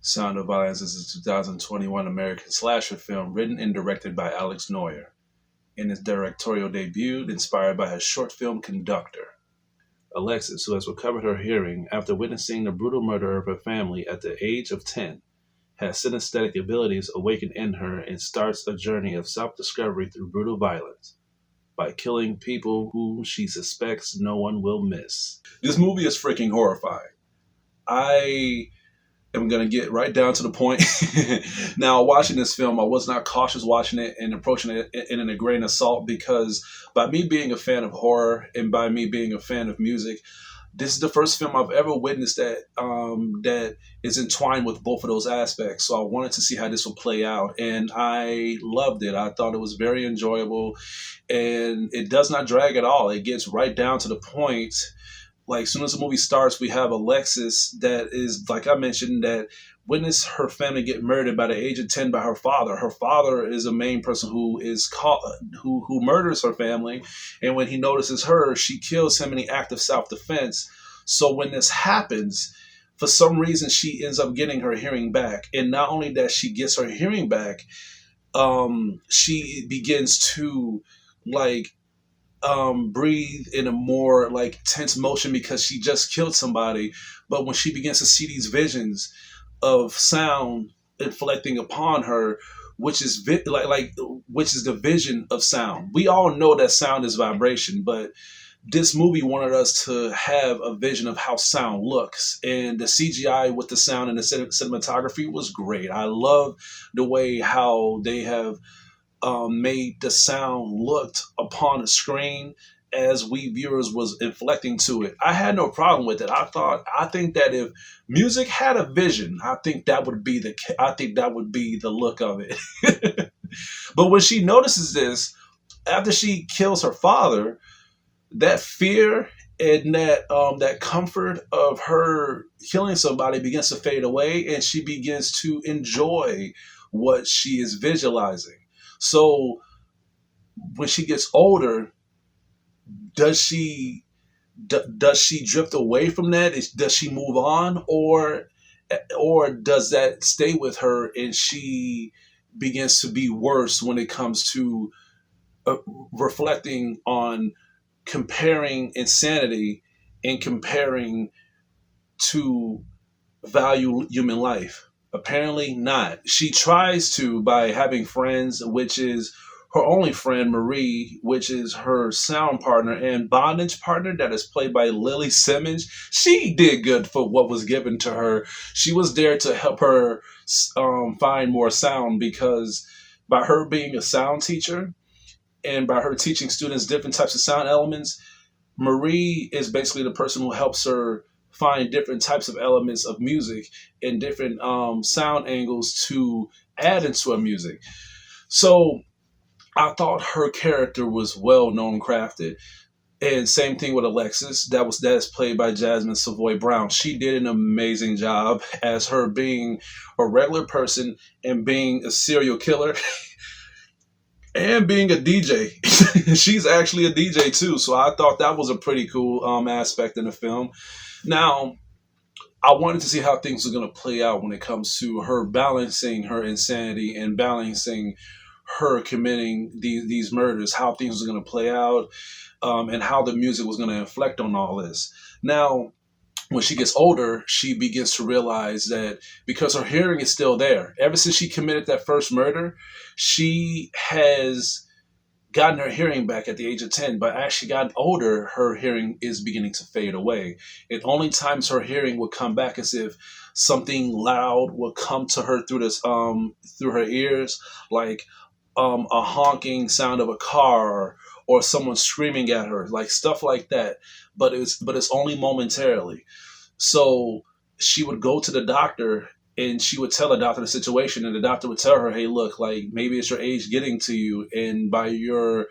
Sound of Violence is a 2021 American slasher film written and directed by Alex Noyer. In his directorial debut, inspired by his short film Conductor, Alexis, who has recovered her hearing after witnessing the brutal murder of her family at the age of 10, has synesthetic abilities awakened in her and starts a journey of self discovery through brutal violence by killing people whom she suspects no one will miss. This movie is freaking horrifying. I am going to get right down to the point. Now, watching this film, I was not cautious watching it and approaching it in a grain of salt because by me being a fan of horror and by me being a fan of music, this is the first film I've ever witnessed that is entwined with both of those aspects. So I wanted to see how this would play out, and I loved it. I thought it was very enjoyable, and it does not drag at all. It gets right down to the point. Like, as soon as the movie starts, we have Alexis that is, like I mentioned, that witnessed her family get murdered by the age of 10 by her father. Her father is a main person who is caught, who murders her family. And when he notices her, she kills him in the act of self-defense. So when this happens, for some reason, she ends up getting her hearing back. And not only that she gets her hearing back, she begins to, like, breathe in a more like tense motion because she just killed somebody. But when she begins to see these visions of sound inflecting upon her, which is which is the vision of sound. We all know that sound is vibration, but this movie wanted us to have a vision of how sound looks, and the CGI with the sound and the cinematography was great. I love the way how they have made the sound looked upon the screen as we viewers was inflecting to it. I had no problem with it. I think that if music had a vision, I think that would be the look of it. But when she notices this, after she kills her father, that fear and that comfort of her killing somebody begins to fade away, and she begins to enjoy what she is visualizing. So when she gets older, does she drift away from that? Does she move on, or does that stay with her and she begins to be worse when it comes to reflecting on comparing insanity and comparing to value human life? Apparently not. She tries to by having friends, which is her only friend, Marie, which is her sound partner and bondage partner that is played by Lily Simmons. She did good for what was given to her. She was there to help her find more sound because by her being a sound teacher and by her teaching students different types of sound elements, Marie is basically the person who helps her find different types of elements of music and different sound angles to add into a music. So I thought her character was well known crafted. And same thing with Alexis. That is played by Jasmine Savoy Brown. She did an amazing job as her being a regular person and being a serial killer and being a DJ. She's actually a DJ too. So I thought that was a pretty cool aspect in the film. Now, I wanted to see how things are going to play out when it comes to her balancing her insanity and balancing her committing these murders, how things are going to play out, and how the music was going to inflect on all this. Now, when she gets older, she begins to realize that because her hearing is still there, ever since she committed that first murder, she has gotten her hearing back at the age of 10, but as she got older, her hearing is beginning to fade away. And only times her hearing would come back is if something loud would come to her through her ears, like a honking sound of a car or someone screaming at her, like stuff like that. But it's only momentarily. So she would go to the doctor and she would tell the doctor the situation, and the doctor would tell her, hey, look, like maybe it's your age getting to you, and by your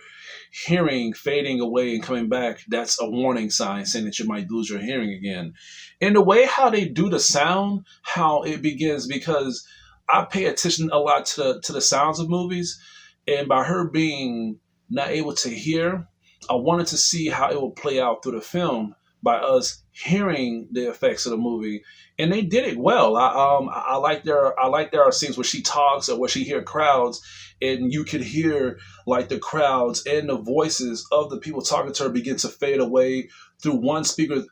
hearing fading away and coming back, that's a warning sign saying that you might lose your hearing again. And the way how they do the sound, how it begins, because I pay attention a lot to the sounds of movies, and by her being not able to hear, I wanted to see how it will play out through the film by us hearing the effects of the movie, and they did it well. I like there are scenes where she talks or where she hear crowds, and you could hear like the crowds and the voices of the people talking to her begin to fade away through one speaker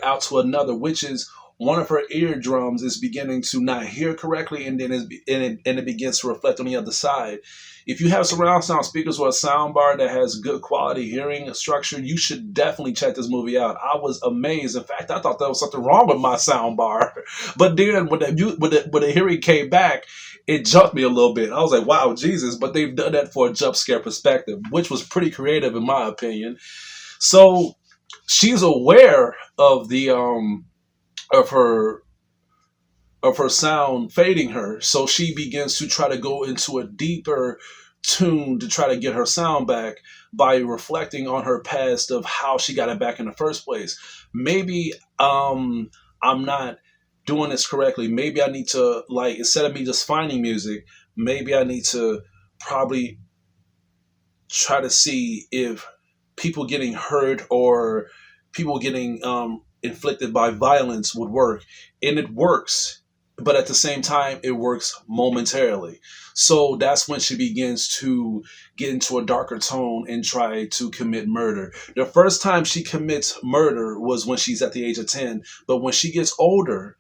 out to another, which is one of her eardrums is beginning to not hear correctly, and then it begins to reflect on the other side. If you have surround sound speakers or a sound bar that has good quality hearing structure, you should definitely check this movie out. I was amazed. In fact, I thought there was something wrong with my sound bar. But then when the hearing came back, it jumped me a little bit. I was like, wow, Jesus. But they've done that for a jump scare perspective, which was pretty creative in my opinion. So she's aware of the of her of her sound fading her. So she begins to try to go into a deeper tune to try to get her sound back by reflecting on her past of how she got it back in the first place. Maybe I'm not doing this correctly. Maybe I need to, like, instead of me just finding music, maybe I need to probably try to see if people getting hurt or people getting inflicted by violence would work. And it works, but at the same time, it works momentarily. So that's when she begins to get into a darker tone and try to commit murder. The first time she commits murder was when she's at the age of 10, but when she gets older,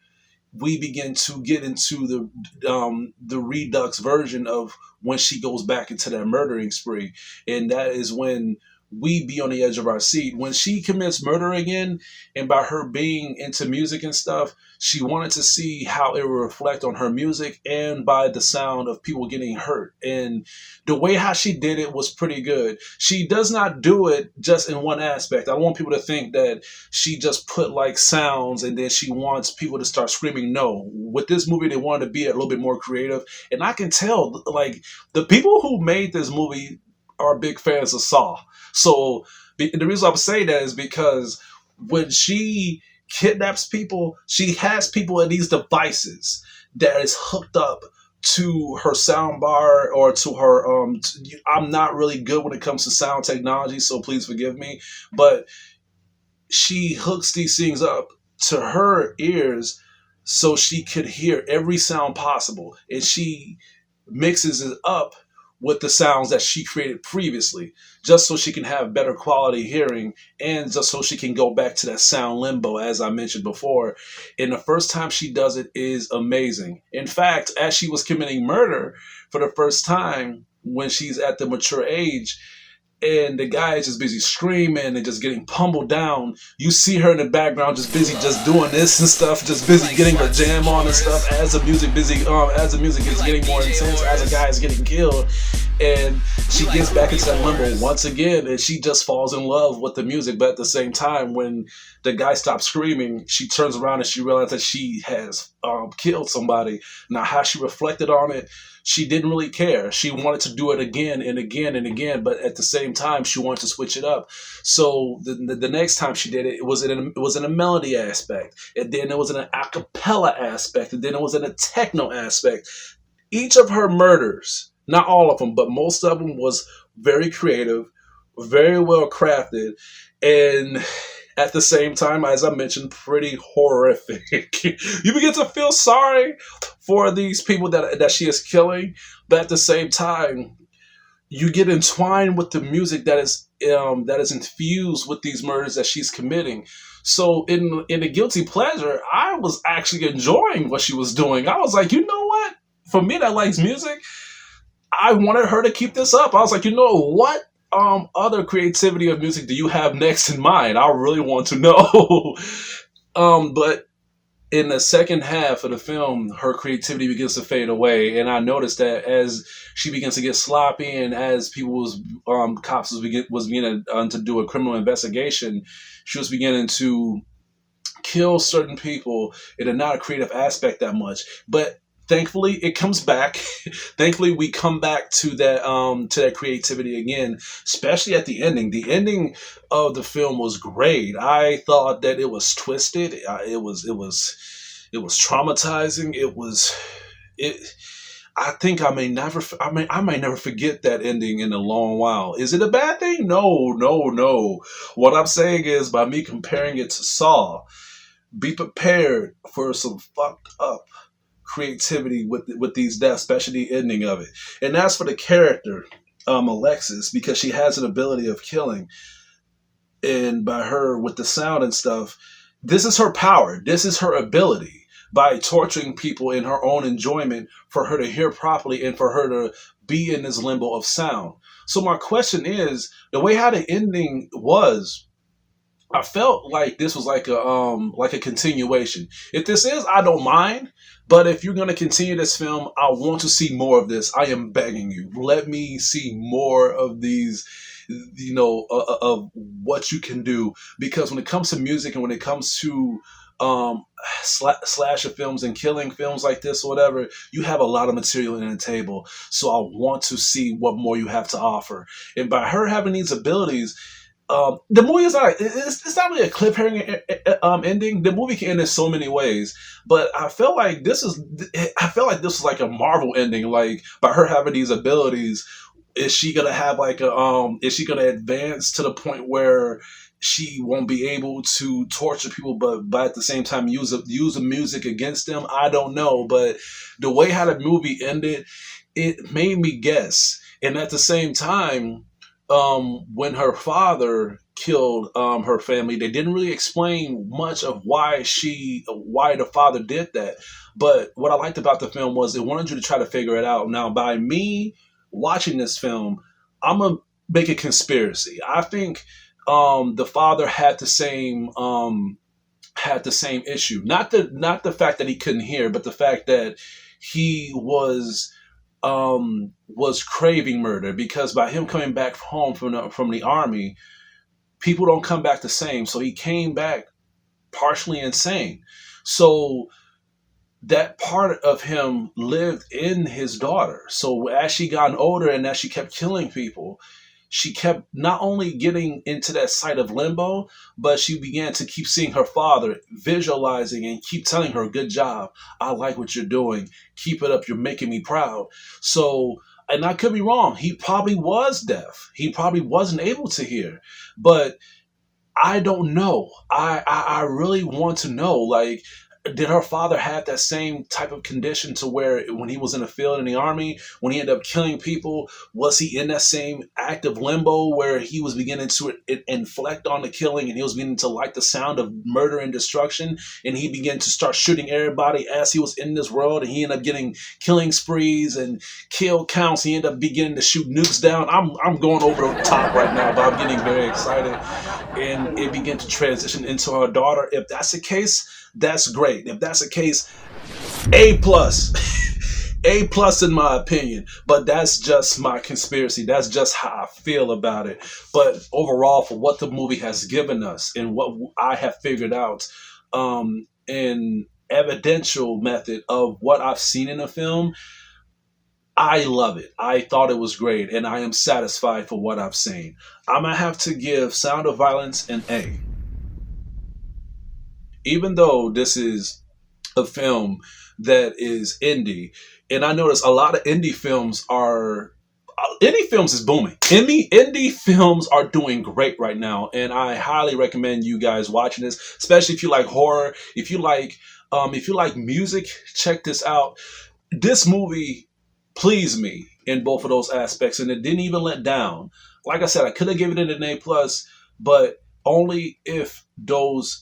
we begin to get into the redux version of when she goes back into that murdering spree, and that is when we be on the edge of our seat when she commits murder again. And by her being into music and stuff, she wanted to see how it would reflect on her music and by the sound of people getting hurt. And the way how she did it was pretty good. She does not do it just in one aspect. I don't want people to think that she just put like sounds and then she wants people to start screaming. No, with this movie, they wanted to be a little bit more creative. And I can tell, like, the people who made this movie are big fans of Saw. So the reason I'm saying that is because when she kidnaps people, she has people in these devices that is hooked up to her sound bar or to her I'm not really good when it comes to sound technology, so please forgive me, but she hooks these things up to her ears so she could hear every sound possible, and she mixes it up with the sounds that she created previously, just so she can have better quality hearing and just so she can go back to that sound limbo, as I mentioned before. And the first time she does it is amazing. In fact, as she was committing murder for the first time, when she's at the mature age, and the guy is just busy screaming and just getting pummeled down. You see her in the background just busy just doing this and stuff, just busy getting her jam on and stuff as the music is getting more intense, as the guy is getting killed. And she gets back into that limbo once again, and she just falls in love with the music. But at the same time, when the guy stops screaming, she turns around and she realizes that she has killed somebody. Now, how she reflected on it, she didn't really care. She wanted to do it again and again and again, but at the same time, she wanted to switch it up. So the next time she did it, it was in a melody aspect, and then it was in an a cappella aspect, and then it was in a techno aspect. Each of her murders, not all of them, but most of them, was very creative, very well crafted, and at the same time, as I mentioned, pretty horrific. You begin to feel sorry for these people that she is killing, but at the same time, you get entwined with the music that is infused with these murders that she's committing. So in the guilty pleasure, I was actually enjoying what she was doing. I was like, you know what? For me that likes music, I wanted her to keep this up. I was like, you know what? Other creativity of music do you have next in mind? I really want to know. But in the second half of the film, her creativity begins to fade away, and I noticed that as she begins to get sloppy, and as cops was beginning to do a criminal investigation, she was beginning to kill certain people in a not a creative aspect that much. But thankfully, it comes back. Thankfully, we come back to that creativity again, especially at the ending. The ending of the film was great. I thought that it was twisted. It was traumatizing. It. I think I may never forget that ending in a long while. Is it a bad thing? No, no, no. What I'm saying is, by me comparing it to Saw, be prepared for some fucked up creativity with these deaths, especially the ending of it. And that's for the character, Alexis, because she has an ability of killing, and by her with the sound and stuff, this is her power. This is her ability by torturing people in her own enjoyment for her to hear properly and for her to be in this limbo of sound. So my question is, the way how the ending was, I felt like this was like a continuation. If this is, I don't mind. But if you're gonna continue this film, I want to see more of this. I am begging you. Let me see more of these, of what you can do. Because when it comes to music and when it comes to um, slasher films and killing films like this or whatever, you have a lot of material in the table. So I want to see what more you have to offer. And by her having these abilities, the movie is not. It's not really a cliffhanger ending. The movie can end in so many ways, but I felt like this is. I felt like this was like a Marvel ending. Like by her having these abilities, is she gonna have like a? Is she gonna advance to the point where she won't be able to torture people, but at the same time use the music against them? I don't know, but the way how the movie ended, it made me guess, and at the same time, when her father killed her family, they didn't really explain much of why the father did that. But what I liked about the film was it wanted you to try to figure it out. Now, by me watching this film, I'm gonna make a conspiracy. I think the father had the same issue. Not the fact that he couldn't hear, but the fact that he was craving murder, because by him coming back home from the army, people don't come back the same. So he came back partially insane. So that part of him lived in his daughter. So as she got older and as she kept killing people, she kept not only getting into that site of limbo, but she began to keep seeing her father, visualizing and keep telling her, good job. I like what you're doing. Keep it up. You're making me proud. So, and I could be wrong. He probably was deaf. He probably wasn't able to hear, but I don't know. I really want to know, like, did her father have that same type of condition to where when he was in the field in the army, when he ended up killing people, was he in that same active limbo where he was beginning to inflect on the killing and he was beginning to like the sound of murder and destruction, and he began to start shooting everybody as he was in this world, and he ended up getting killing sprees and kill counts. He ended up beginning to shoot nukes down. I'm going over the top right now, but I'm getting very excited. And it began to transition into her daughter. If that's the case, that's great. If that's the case, A plus. A plus in my opinion. But that's just my conspiracy. That's just how I feel about it. But overall, for what the movie has given us and what I have figured out in evidential method of what I've seen in a film, I love it. I thought it was great, and I am satisfied for what I've seen. I'm gonna have to give Sound of Violence an A. Even though this is a film that is indie, and I notice a lot of indie films is booming. Indie films are doing great right now, and I highly recommend you guys watching this, especially if you like horror, if you like music, check this out. This movie pleased me in both of those aspects, and it didn't even let down. Like I said, I could have given it an A plus, but only if those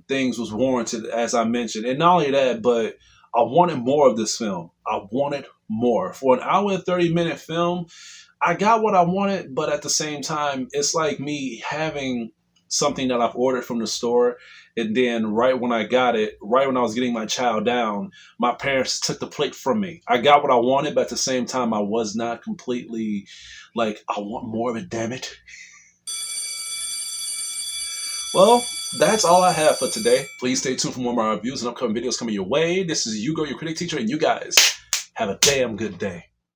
things was warranted, as I mentioned. And not only that, but I wanted more of this film. I wanted more. For an hour and 30-minute film, I got what I wanted, but at the same time, it's like me having something that I've ordered from the store, and then right when I got it, right when I was getting my child down, my parents took the plate from me. I got what I wanted, but at the same time, I was not completely like, I want more of it, damn it. Well, that's all I have for today. Please stay tuned for more of my reviews and upcoming videos coming your way. This is Hugo, your critic teacher, and you guys have a damn good day.